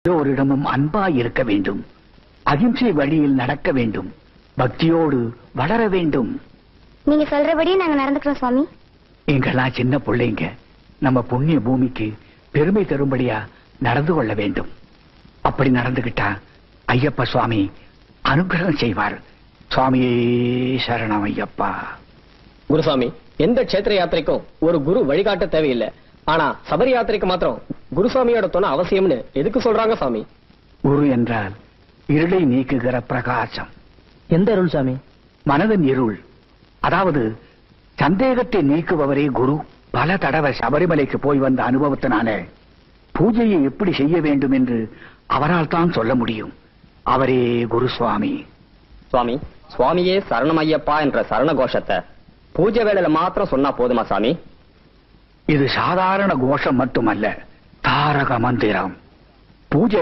எல்லோரிடமும் அன்பாய் இருக்க வேண்டும், அகிம்சை வழியில் நடக்க வேண்டும், பக்தியோடு வளர வேண்டும். நீங்க சொல்றபடியே நாங்க நடந்துக்கிறோம் சுவாமி. எங்கெல்லாம் சின்ன பிள்ளைங்க நம்ம புண்ணிய பூமிக்கு பெருமை தரும்படியா நடந்து கொள்ள வேண்டும். அப்படி நடந்துகிட்டா ஐயப்ப சுவாமி அனுகிரகம் செய்வார். சுவாமியே சரணம் ஐயப்பா. குருசாமி, எந்த கஷேத்திர யாத்திரைக்கும் ஒரு குரு வழிகாட்ட தேவையில்லை. ஆனா சபரி யாத்திரைக்கு மாத்திரம் குருசாமியோட துணை அவசியம்னு எதுக்கு சொல்றாங்க சாமி? குரு என்றால் இருளை நீக்குகிற பிரகாசம். எந்த அருள் சாமி? மனதின் இருள், அதாவது சந்தேகத்தை நீக்குபவரே குரு. பல தடவை சபரிமலைக்கு போய் வந்த அனுபவத்தினால பூஜையை எப்படி செய்ய வேண்டும் என்று அவரால் தான் சொல்ல முடியும். அவரே குரு சுவாமி. சுவாமி, சுவாமியே சரணமையப்பா என்ற சரண கோஷத்தை பூஜை வேளையில மாத்திரம் சொன்னா போதுமா சாமி? இது சாதாரண கோஷம் மட்டுமல்ல, தாரக மந்திரம். பூஜை